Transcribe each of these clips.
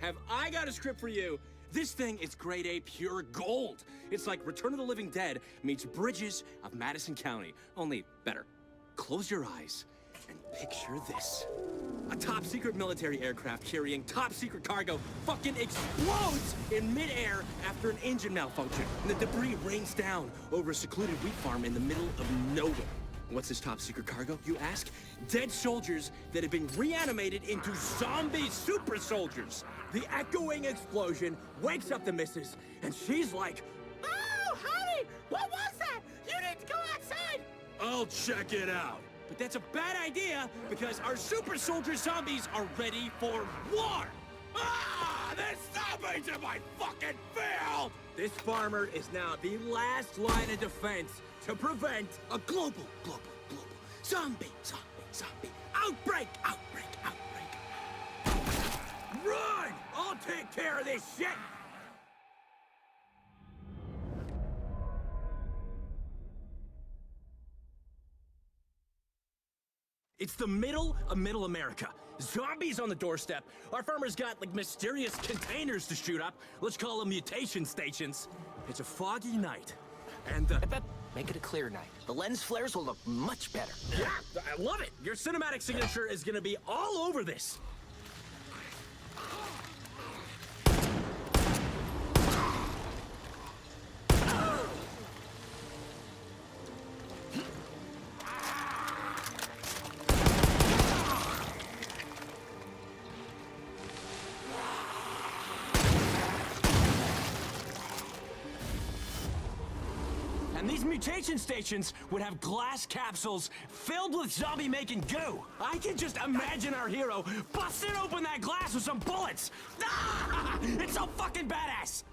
have I got a script for you. This thing is grade A pure gold. It's like Return of the Living Dead meets Bridges of Madison County, only better. Close your eyes and picture this. A top-secret military aircraft carrying top-secret cargo fucking explodes in midair after an engine malfunction, and the debris rains down over a secluded wheat farm in the middle of nowhere. What's this top-secret cargo, you ask? Dead soldiers that have been reanimated into zombie super soldiers. The echoing explosion wakes up the missus, and she's like, "Oh, honey, what was that? You need to go outside." "I'll check it out." But that's a bad idea, because our super soldier zombies are ready for war! Ah! There's zombies in my fucking field! This farmer is now the last line of defense to prevent a global zombie outbreak! Run! I'll take care of this shit! It's the middle of Middle America. Zombies on the doorstep. Our farmer's got, like, mysterious containers to shoot up. Let's call them mutation stations. It's a foggy night, and I bet make it a clear night. The lens flares will look much better. Yeah, I love it. Your cinematic signature is gonna be all over this. And these mutation stations would have glass capsules filled with zombie-making goo. I can just imagine our hero busting open that glass with some bullets. Ah! It's so fucking badass!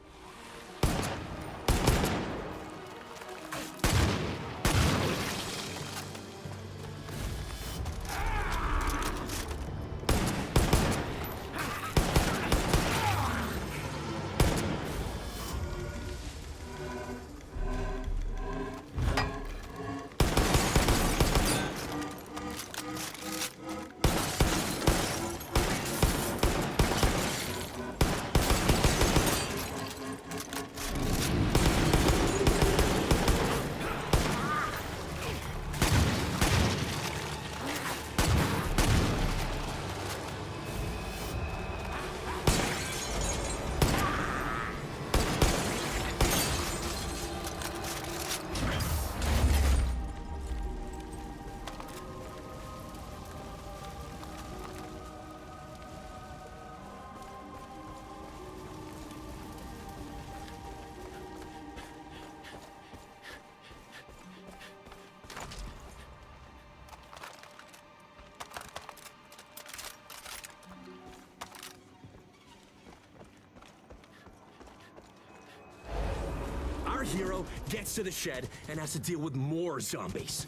Our hero gets to the shed and has to deal with more zombies.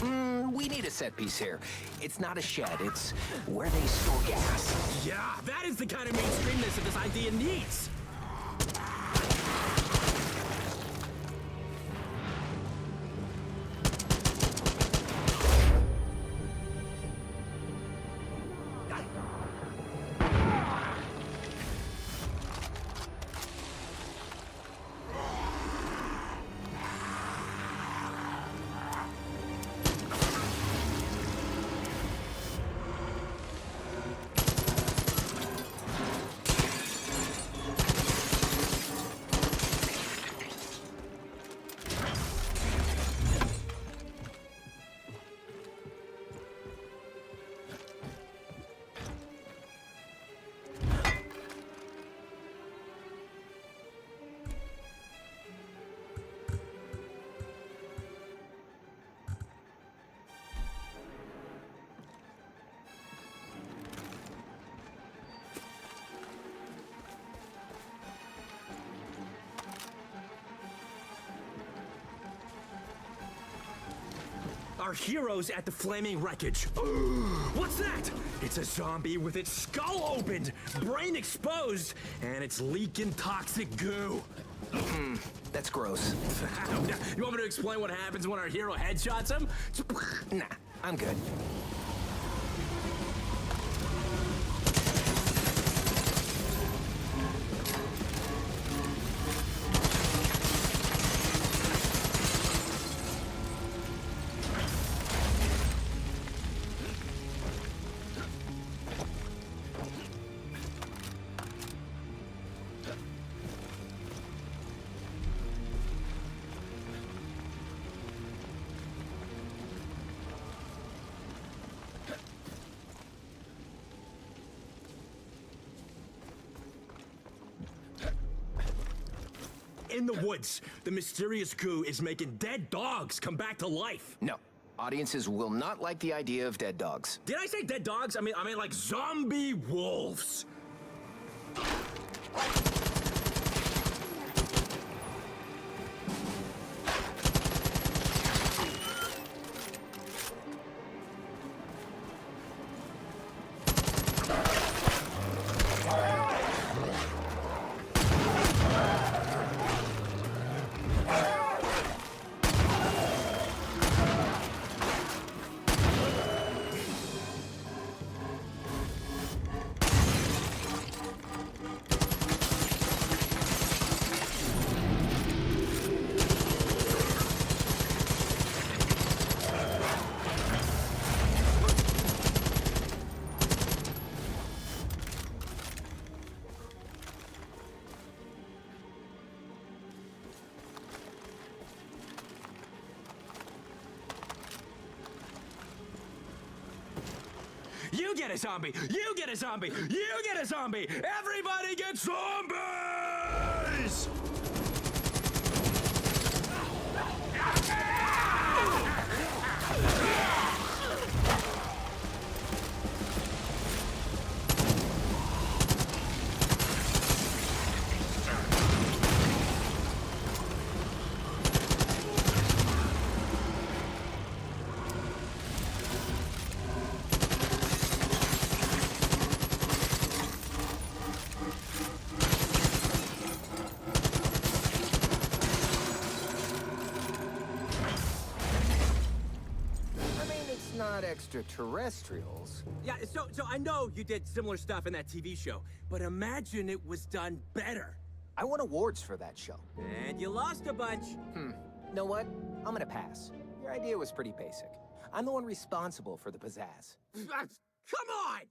We need a set piece here. It's not a shed, it's where they store gas. Yeah, that is the kind of mainstreamness that this idea needs. Our hero's at the flaming wreckage. What's that? It's a zombie with its skull opened, brain exposed, and it's leaking toxic goo. That's gross. You want me to explain what happens when our hero headshots him? Nah, I'm good. in the woods. The mysterious goo is making dead dogs come back to life. No. Audiences will not like the idea of dead dogs. Did I say dead dogs? I mean like zombie wolves. You get a zombie! You get a zombie! You get a zombie! Everybody gets zombies! Not extraterrestrials. Yeah, so I know you did similar stuff in that TV show, but imagine it was done better. I won awards for that show. And you lost a bunch. Know what? I'm gonna pass. Your idea was pretty basic. I'm the one responsible for the pizzazz. Come on!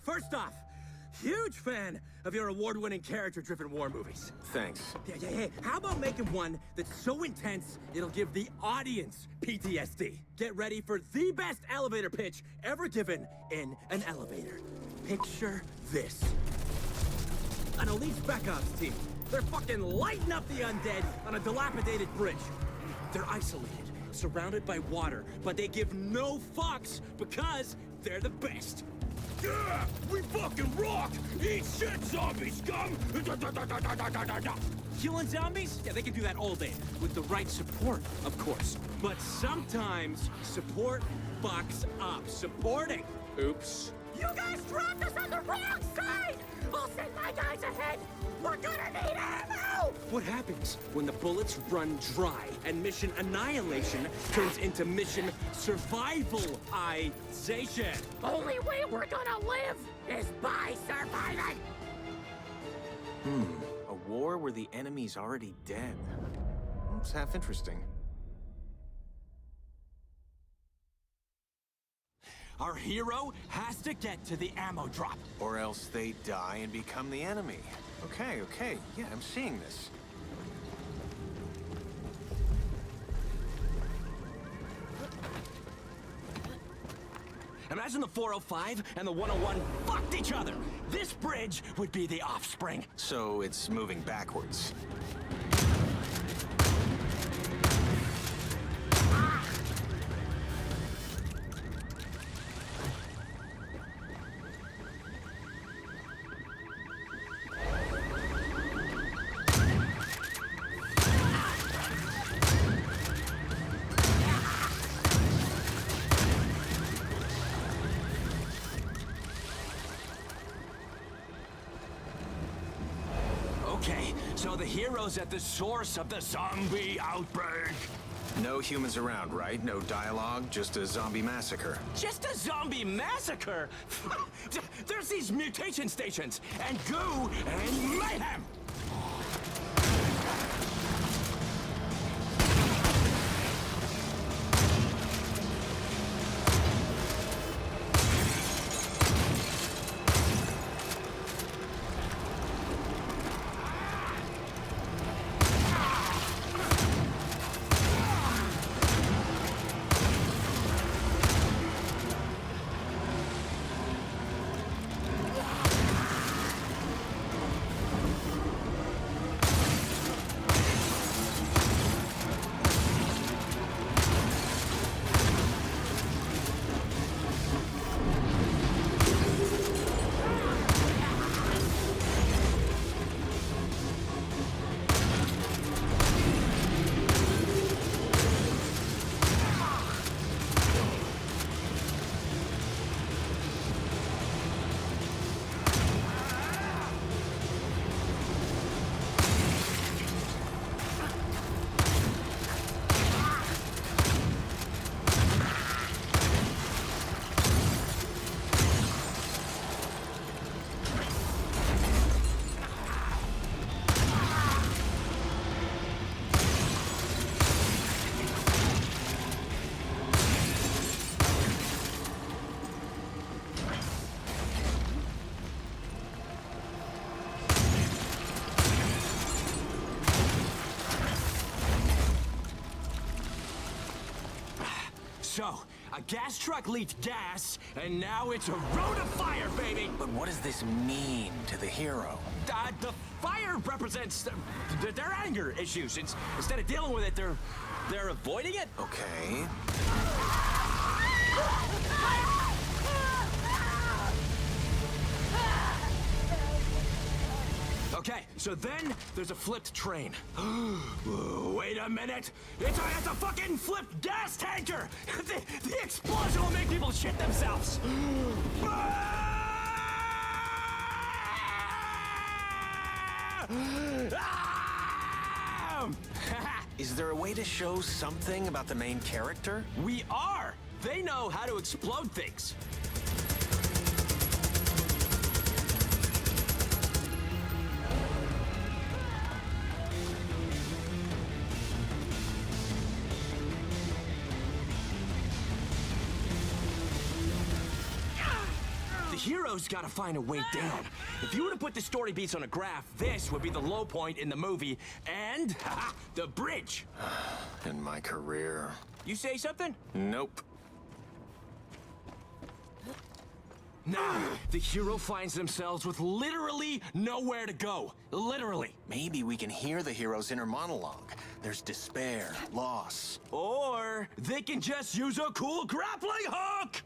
First off, huge fan of your award-winning character-driven war movies. Thanks. Yeah. How about making one that's so intense it'll give the audience PTSD? Get ready for the best elevator pitch ever given in an elevator. Picture this. An elite spec ops team. They're fucking lighting up the undead on a dilapidated bridge. They're isolated, surrounded by water, but they give no fucks because they're the best. Yeah! We fucking rock! Eat shit, zombie scum! Killing zombies? Yeah, they can do that all day. With the right support, of course. But sometimes, support fucks up. Supporting. Oops. You guys dropped us on the wrong side! I'll send my guys ahead! We're gonna need ammo! What happens when the bullets run dry and mission annihilation turns into mission survivalization? Only way we're gonna live is by surviving! A war where the enemy's already dead. It's half interesting. Our hero has to get to the ammo drop. Or else they die and become the enemy. Okay. Yeah, I'm seeing this. Imagine the 405 and the 101 fucked each other. This bridge would be the offspring. So it's moving backwards. Okay, so the hero's at the source of the zombie outbreak. No humans around, right? No dialogue, just a zombie massacre. Just a zombie massacre? There's these mutation stations, and goo, and mayhem! So, a gas truck leaked gas, and now it's a road of fire, baby! But what does this mean to the hero? The fire represents their anger issues. Instead of dealing with it, they're avoiding it. Okay. Okay, so then there's a flipped train. Wait a minute! It's a fucking flipped gas tanker! The explosion will make people shit themselves! Is there a way to show something about the main character? We are! They know how to explode things. The hero's gotta find a way down. If you were to put the story beats on a graph, this would be the low point in the movie, and the bridge. In my career. You say something? Nope. Now, the hero finds themselves with literally nowhere to go. Literally. Maybe we can hear the hero's inner monologue. There's despair, loss. Or they can just use a cool grappling hook!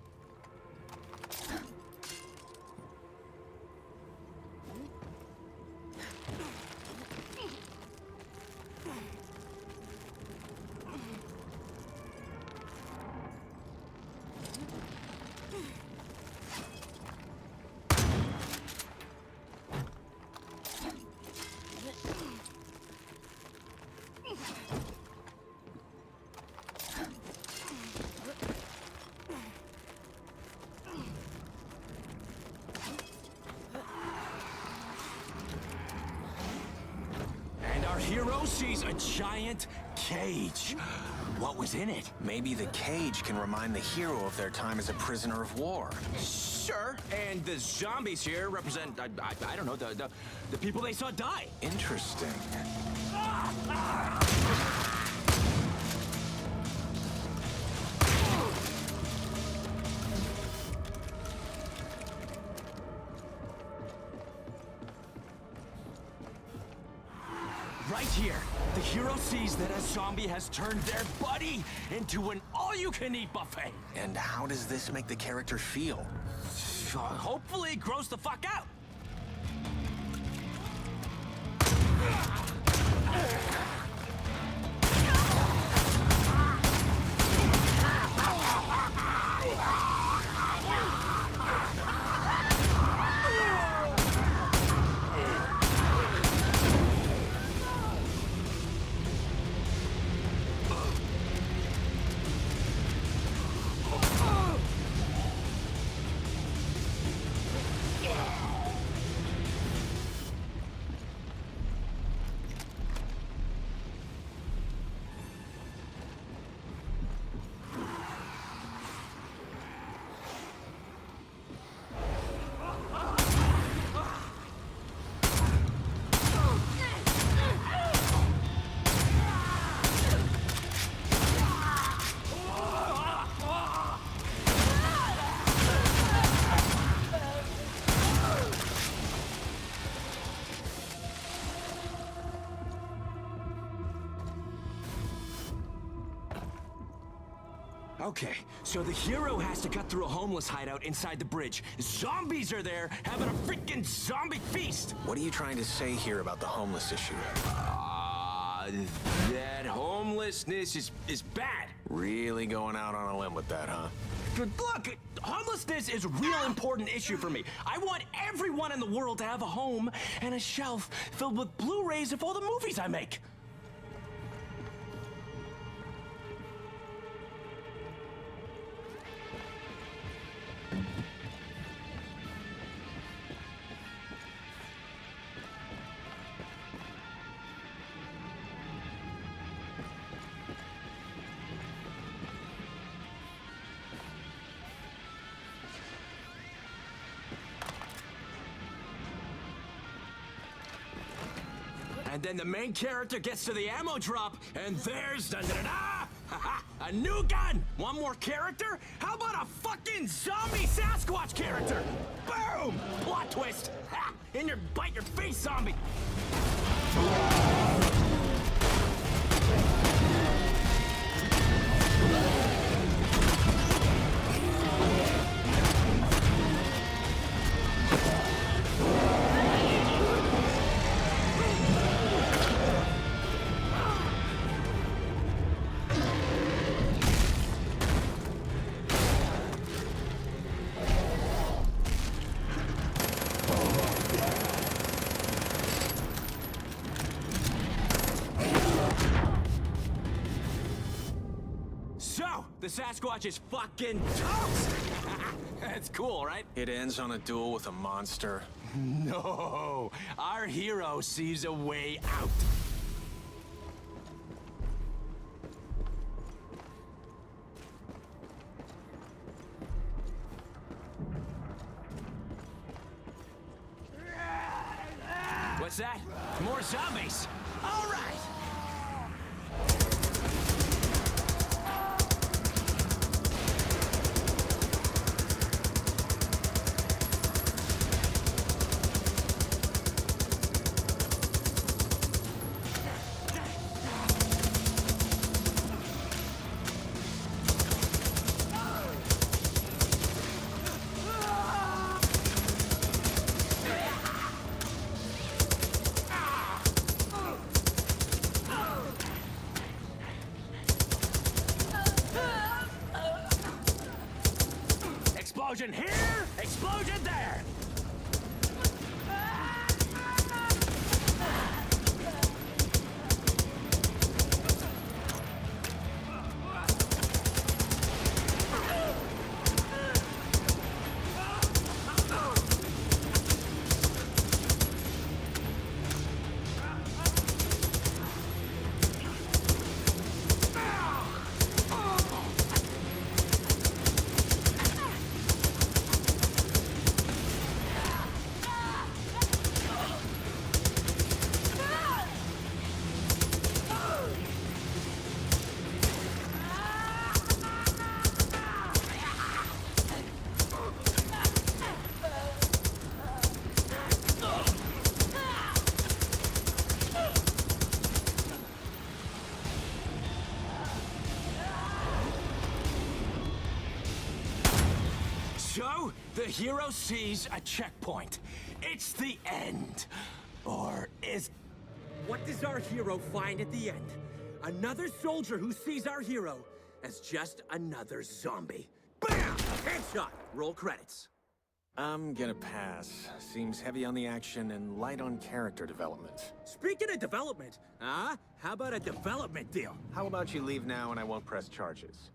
Our hero sees a giant cage. What was in it? Maybe the cage can remind the hero of their time as a prisoner of war. Sure. And the zombies here represent, I don't know, the people they saw die. Interesting. Right here, the hero sees that a zombie has turned their buddy into an all-you-can-eat buffet. And how does this make the character feel? Hopefully gross the fuck out. Okay, so the hero has to cut through a homeless hideout inside the bridge. Zombies are there having a freaking zombie feast! What are you trying to say here about the homeless issue? That homelessness is bad. Really going out on a limb with that, huh? Look, homelessness is a real important issue for me. I want everyone in the world to have a home and a shelf filled with Blu-rays of all the movies I make. And then the main character gets to the ammo drop, and there's da-da-da-da! A new gun! One more character? How about a fucking zombie Sasquatch character? Boom! Plot twist! Ha! In your bite your face, zombie! So, the Sasquatch is fucking toast! That's cool, right? It ends on a duel with a monster. No! Our hero sees a way out. What's that? More zombies! All right! Explosion here, explosion there! So, the hero sees a checkpoint. It's the end. Or is... What does our hero find at the end? Another soldier who sees our hero as just another zombie. Bam! Headshot! Roll credits. I'm gonna pass. Seems heavy on the action and light on character development. Speaking of development, how about a development deal? How about you leave now and I won't press charges?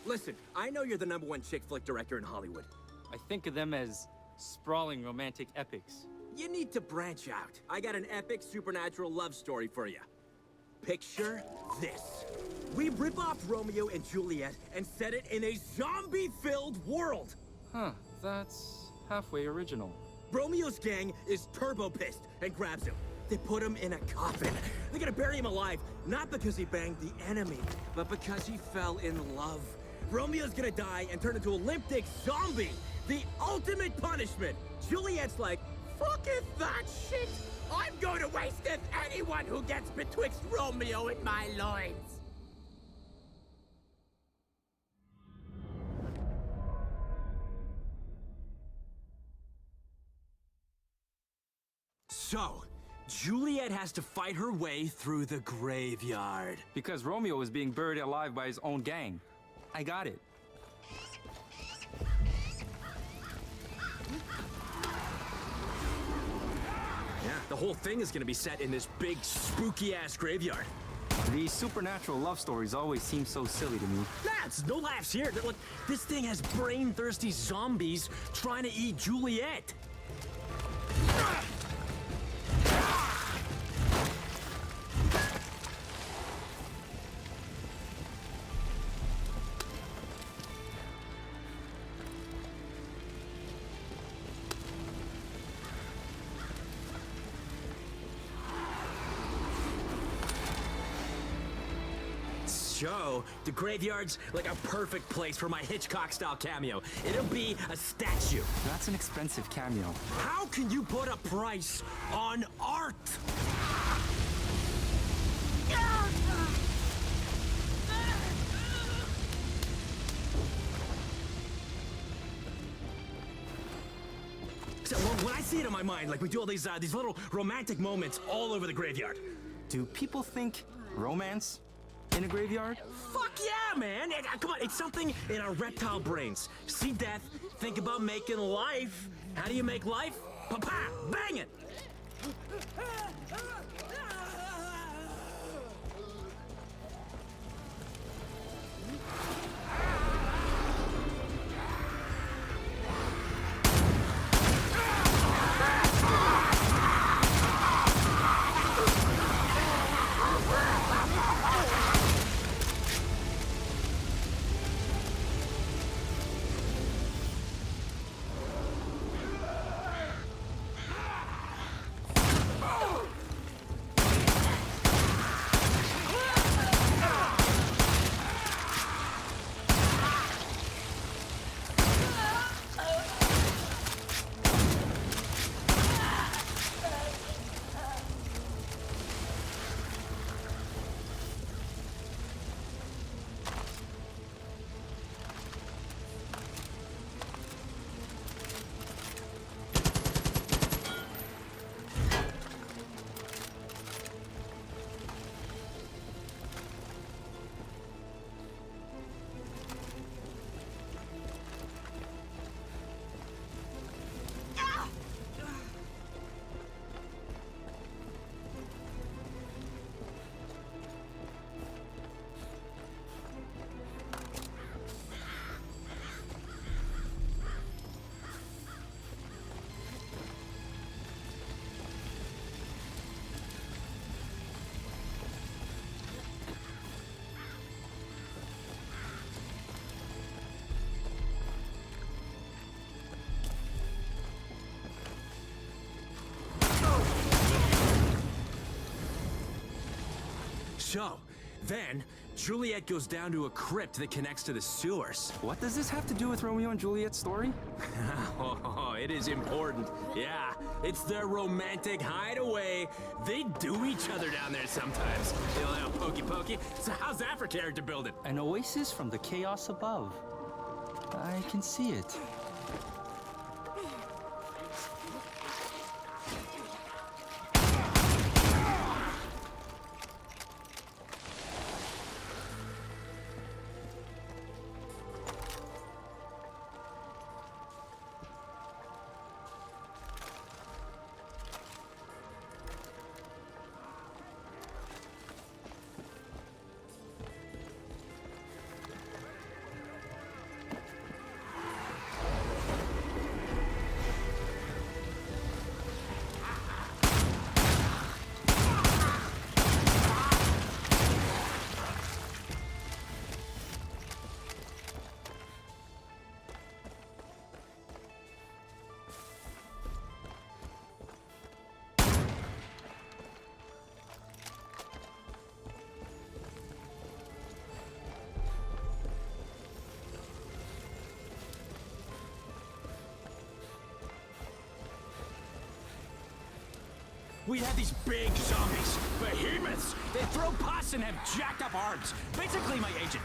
Listen, I know you're the #1 chick flick director in Hollywood. I think of them as sprawling romantic epics. You need to branch out. I got an epic supernatural love story for you. Picture this. We rip off Romeo and Juliet and set it in a zombie-filled world. Huh, that's halfway original. Romeo's gang is turbo pissed and grabs him. They put him in a coffin. They're gonna bury him alive, not because he banged the enemy, but because he fell in love. Romeo's gonna die and turn into a limp dick zombie. The ultimate punishment. Juliet's like, Fucketh that shit! I'm going to wasteth anyone who gets betwixt Romeo and my loins! so, Juliet has to fight her way through the graveyard. Because Romeo was being buried alive by his own gang. I got it. Yeah, the whole thing is gonna be set in this big, spooky-ass graveyard. These supernatural love stories always seem so silly to me. Lads, no laughs here. Look, this thing has brain-thirsty zombies trying to eat Juliet. So, the graveyard's like a perfect place for my Hitchcock-style cameo. It'll be a statue. That's an expensive cameo. How can you put a price on art? So when I see it in my mind, like we do all these little romantic moments all over the graveyard. Do people think romance in a graveyard? Fuck yeah, man! Come on, it's something in our reptile brains. See death, think about making life. How do you make life? Pa-pa! Bang it! So, then, Juliet goes down to a crypt that connects to the sewers. What does this have to do with Romeo and Juliet's story? Oh, it is important. Yeah, it's their romantic hideaway. They do each other down there sometimes. You know, pokey pokey. So how's that for character building? An oasis from the chaos above. I can see it. we'd have these big zombies, behemoths. They throw pus and have jacked up arms. Basically my agent.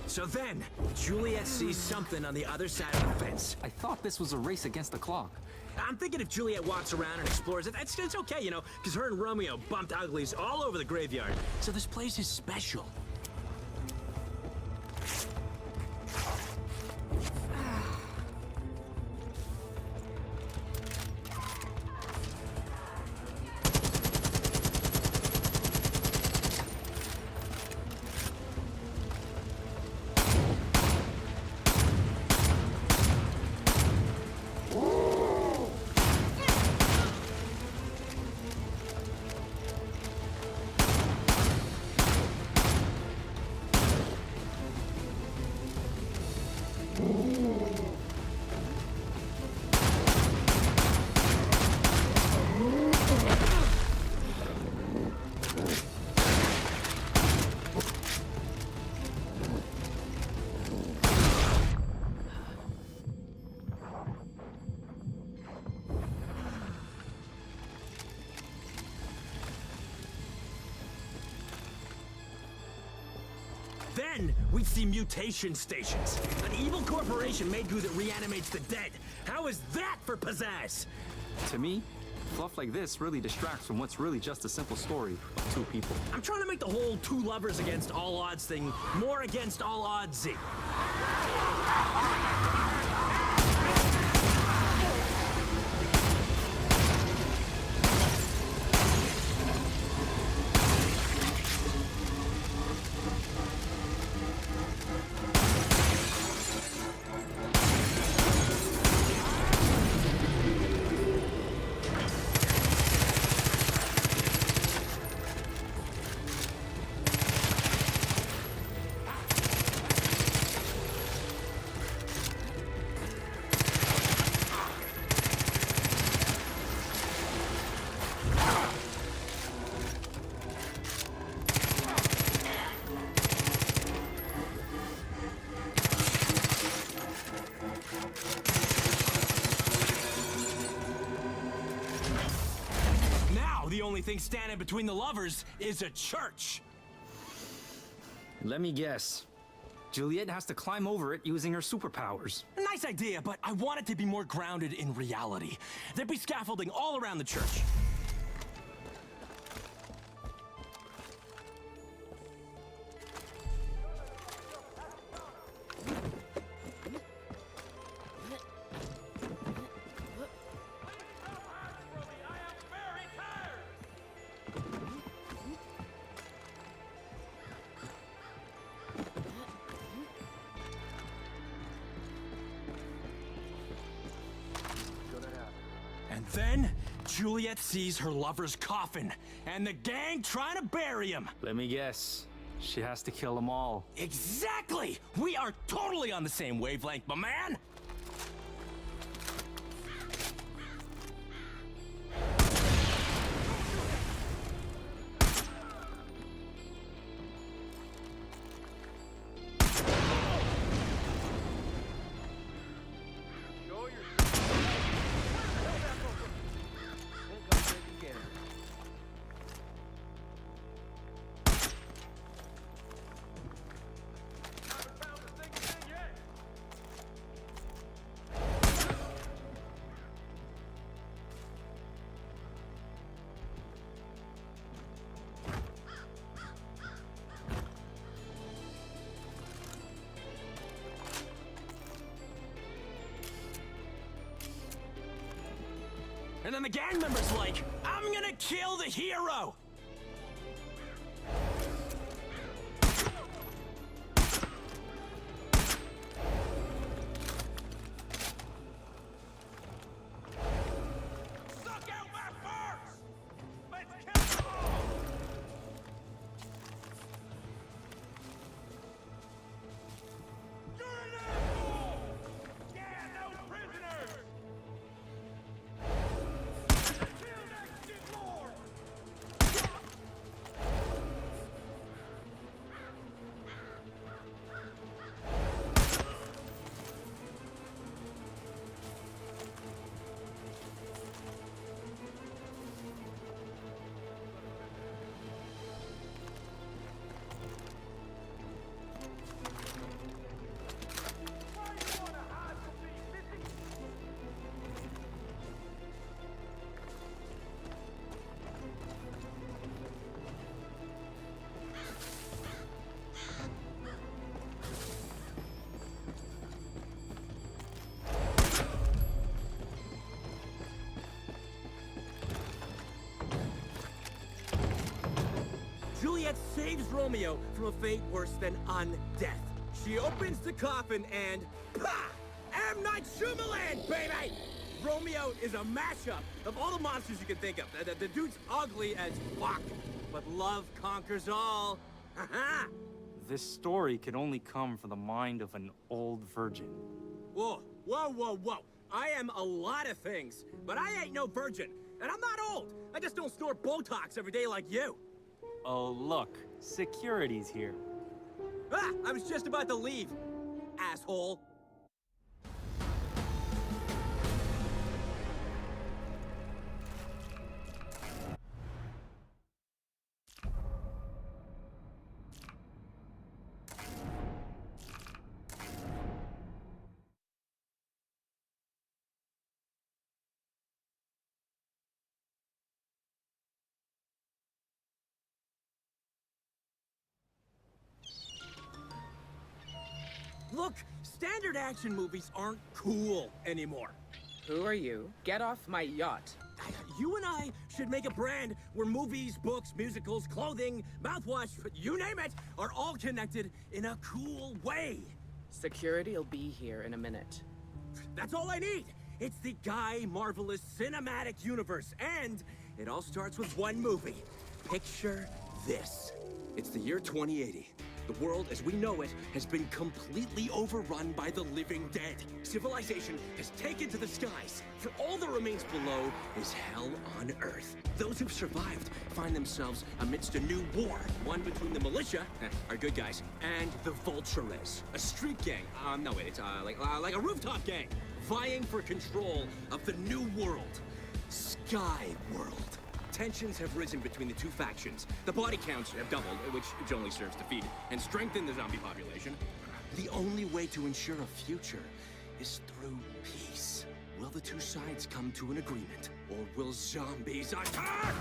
So then, Juliet sees something on the other side of the fence. I thought this was a race against the clock. I'm thinking if Juliet walks around and explores it, it's okay, you know, because her and Romeo bumped uglies all over the graveyard. So this place is special. Then, we'd see mutation stations. An evil corporation made goo that reanimates the dead. How is that for pizzazz? To me, fluff like this really distracts from what's really just a simple story of two people. I'm trying to make the whole two lovers against all odds thing more against all odds-y. The only thing standing between the lovers is a church. Let me guess. Juliet has to climb over it using her superpowers. Nice idea, but I want it to be more grounded in reality. There'd be scaffolding all around the church. And then, Juliet sees her lover's coffin, and the gang trying to bury him. Let me guess. She has to kill them all. Exactly! We are totally on the same wavelength, my man! And then the gang member's like, I'm gonna kill the hero! Suck out my farts! Let's kill them all! You're an asshole! Yeah, no prisoners! Kill that shitlord! Juliet saves Romeo from a fate worse than undeath. She opens the coffin and... Pah! M. Night Shyamalan, baby! Romeo is a mashup of all the monsters you can think of. The dude's ugly as fuck, but love conquers all. Ha-ha! This story could only come from the mind of an old virgin. Whoa, whoa, whoa, whoa. I am a lot of things, but I ain't no virgin. And I'm not old. I just don't snort Botox every day like you. Oh, look. Security's here. Ah, I was just about to leave, asshole. Look, standard action movies aren't cool anymore. Who are you? Get off my yacht. You and I should make a brand where movies, books, musicals, clothing, mouthwash, you name it, are all connected in a cool way. Security'll be here in a minute. That's all I need. It's the Guy Marvelous Cinematic Universe, and it all starts with one movie. Picture this. It's the year 2080. The world as we know it has been completely overrun by the living dead. Civilization has taken to the skies. For all that remains below is hell on Earth. Those who've survived find themselves amidst a new war. One between the militia, our good guys, and the Vultures, a street gang. No wait, it's like a rooftop gang, vying for control of the new world, Sky World. Tensions have risen between the two factions. The body counts have doubled, which only serves to feed and strengthen the zombie population. The only way to ensure a future is through peace. Will the two sides come to an agreement, or will zombies attack?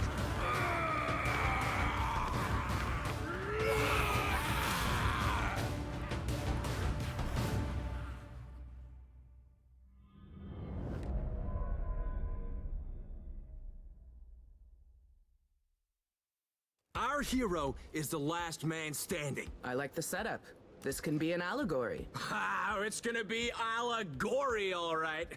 Our hero is the last man standing. I like the setup. This can be an allegory. Ah, it's gonna be allegory, all right.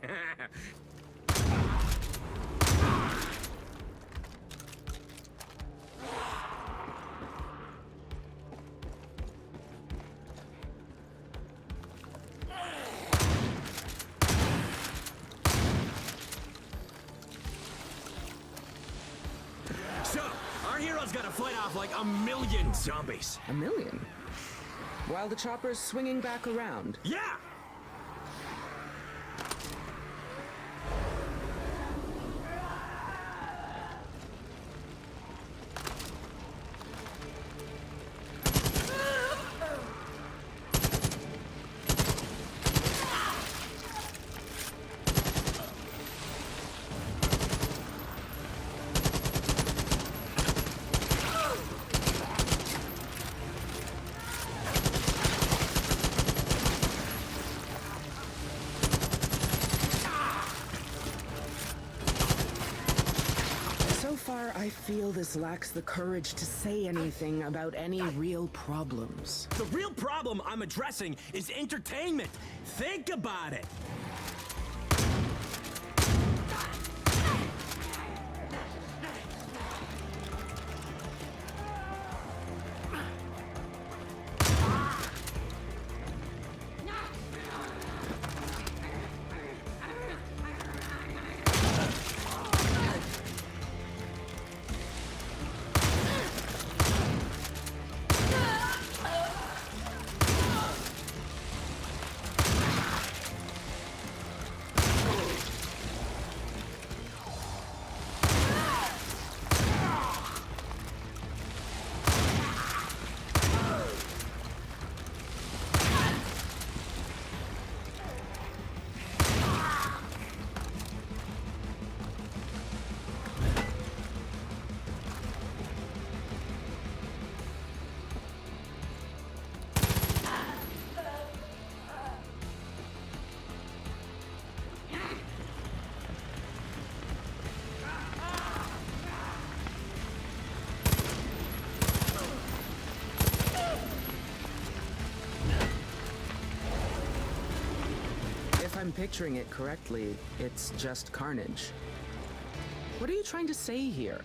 So, our hero's gotta fight off like a million zombies. A million? While the chopper's swinging back around. Yeah! I feel this lacks the courage to say anything about any real problems. The real problem I'm addressing is entertainment. Think about it. If I'm picturing it correctly, it's just carnage. What are you trying to say here?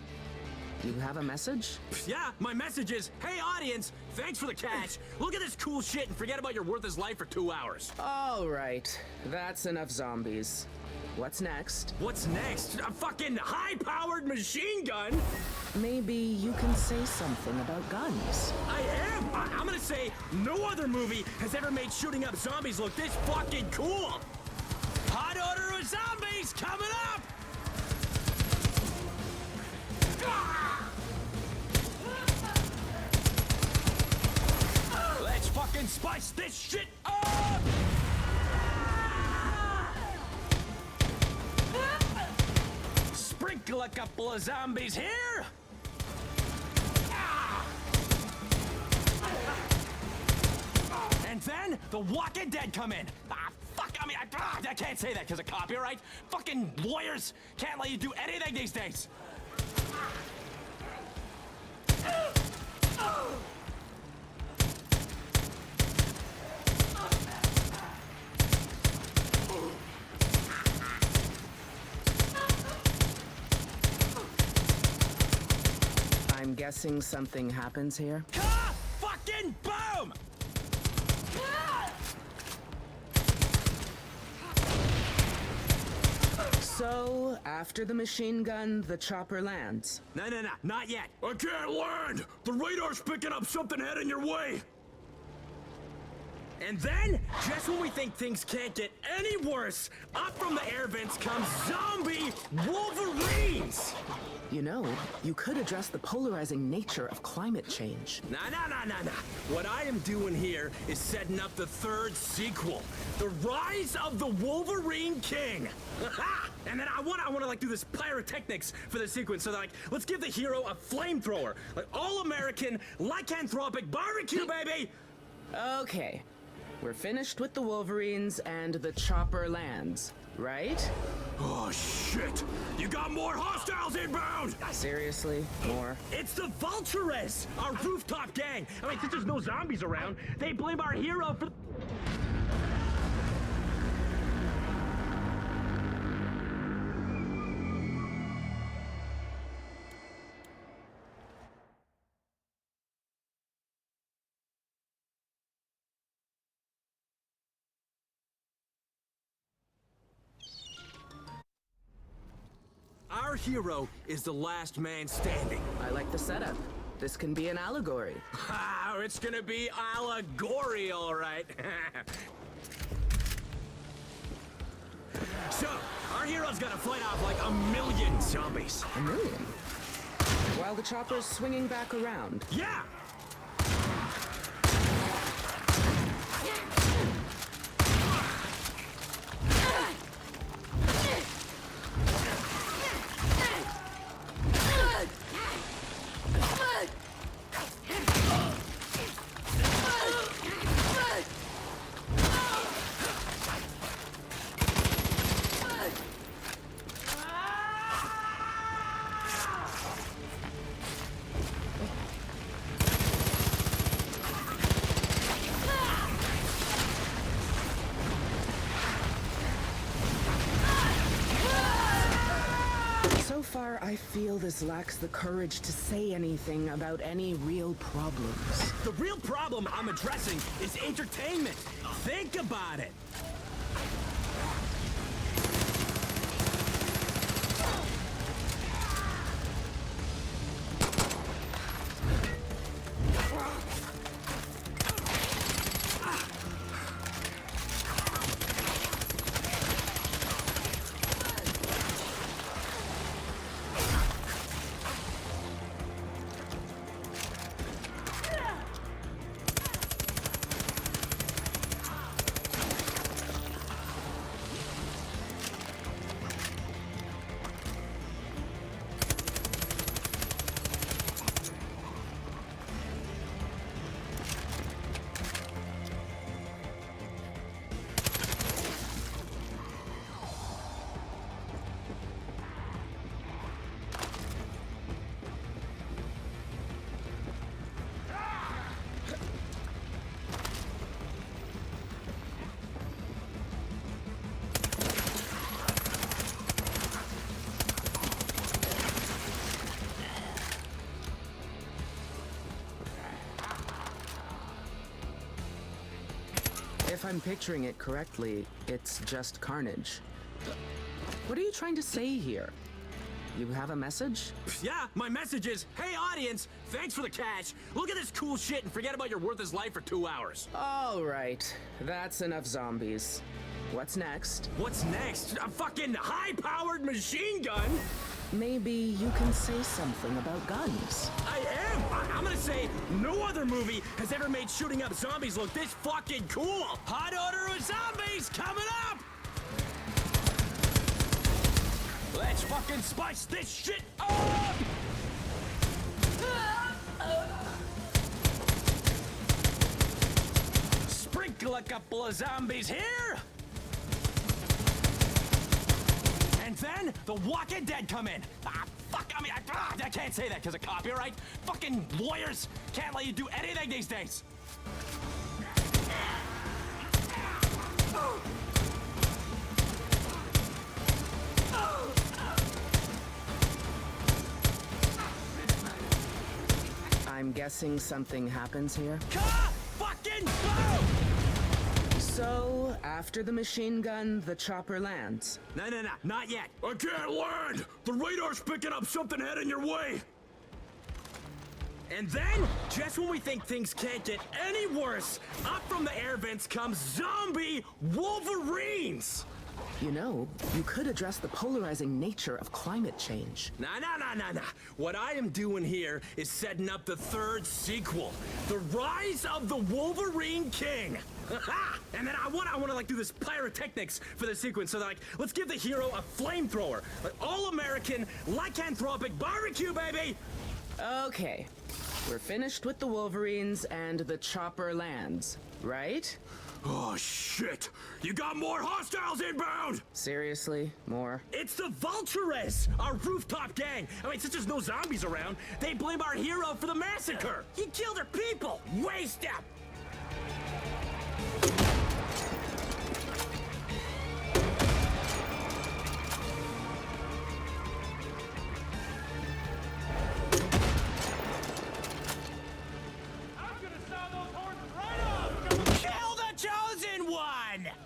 Do you have a message? Yeah, my message is, hey audience, thanks for the cash. Look at this cool shit and forget about your worthless life for 2 hours. All right, that's enough zombies. What's next? What's next? A fucking high-powered machine gun? Maybe you can say something about guns. I am! I'm gonna say no other movie has ever made shooting up zombies look this fucking cool! Hot odor of zombies coming up! Let's fucking spice this shit up! Sprinkle a couple of zombies here! And then the Walking Dead come in. Fuck, I mean, I can't say that because of copyright. Fucking lawyers can't let you do anything these days. I'm guessing something happens here. Fucking boom! So, after the machine gun, the chopper lands. No, not yet. I can't land! The radar's picking up something heading your way! And then, just when we think things can't get any worse, up from the air vents comes zombie Wolverines! You know, you could address the polarizing nature of climate change. Nah. What I am doing here is setting up the third sequel, The Rise of the Wolverine King. And then I wanna like do this pyrotechnics for the sequence. So like, let's give the hero a flamethrower, like all-American, lycanthropic barbecue, baby. Okay, we're finished with the Wolverines and the chopper lands, right? Oh shit! You got more hostiles inbound! Seriously? More? It's the Vultures, our rooftop gang. I mean, since there's no zombies around, they blame our hero for. Our hero is the last man standing. I like the setup. This can be an allegory. It's gonna be allegory, all right. So, our hero's gotta fight off like 1,000,000 zombies. 1,000,000? While the chopper's swinging back around. Yeah! far, I feel this lacks the courage to say anything about any real problems. The real problem I'm addressing is entertainment. Think about it. If I'm picturing it correctly, it's just carnage. What are you trying to say here? You have a message? Yeah, my message is, hey audience, thanks for the cash. Look at this cool shit and forget about your worthless life for 2 hours. All right, that's enough zombies. What's next? What's next? A fucking high-powered machine gun? Maybe you can say something about guns. I am! I'm gonna say no other movie has ever made shooting up zombies look this fucking cool! Hot odor of zombies coming up! Let's fucking spice this shit up! Sprinkle a couple of zombies here! And then the Walking Dead come in. Ah, fuck, I can't say that because of copyright. Fucking lawyers can't let you do anything these days. I'm guessing something happens here. Fucking boom! So, after the machine gun, the chopper lands. No, not yet. I can't land! The radar's picking up something heading your way! And then, just when we think things can't get any worse, up from the air vents comes zombie Wolverines! You know, you could address the polarizing nature of climate change. Nah. What I am doing here is setting up the third sequel, The Rise of the Wolverine King. And then I wanna like do this pyrotechnics for the sequence. So like, let's give the hero a flamethrower, like all-American, lycanthropic barbecue, baby. Okay, we're finished with the Wolverines and the chopper lands, right? Oh shit! You got more hostiles inbound! Seriously? More? It's the Vultures, our rooftop gang. I mean, since there's no zombies around, they blame our hero for the massacre. He killed their people. Waste up.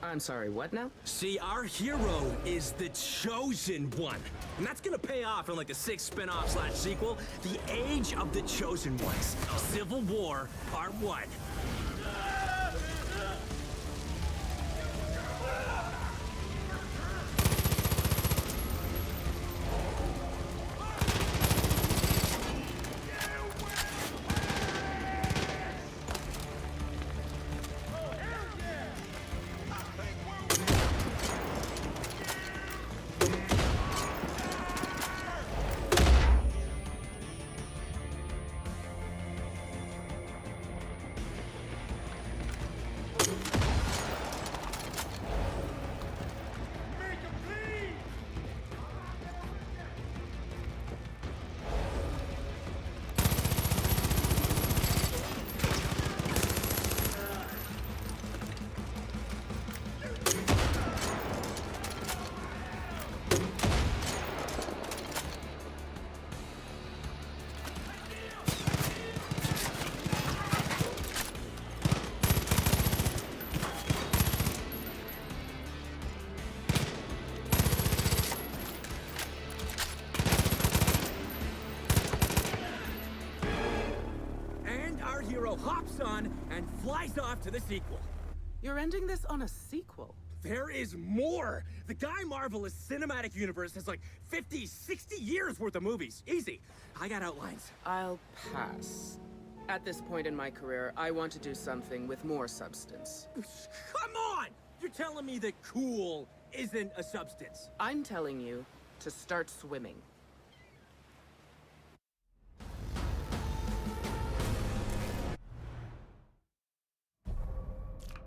I'm sorry, what now? See, our hero is the Chosen One. And that's gonna pay off in like the 6th spin-off / sequel, The Age of the Chosen Ones. Civil War, Part 1. hero hops on and flies off to the sequel. You're ending this on a sequel. There is more! The Guy Marvelous Cinematic Universe has like 50, 60 years worth of movies. Easy. I got outlines. I'll pass. At this point in my career, I want to do something with more substance. Come on! You're telling me that cool isn't a substance. I'm telling you to start swimming.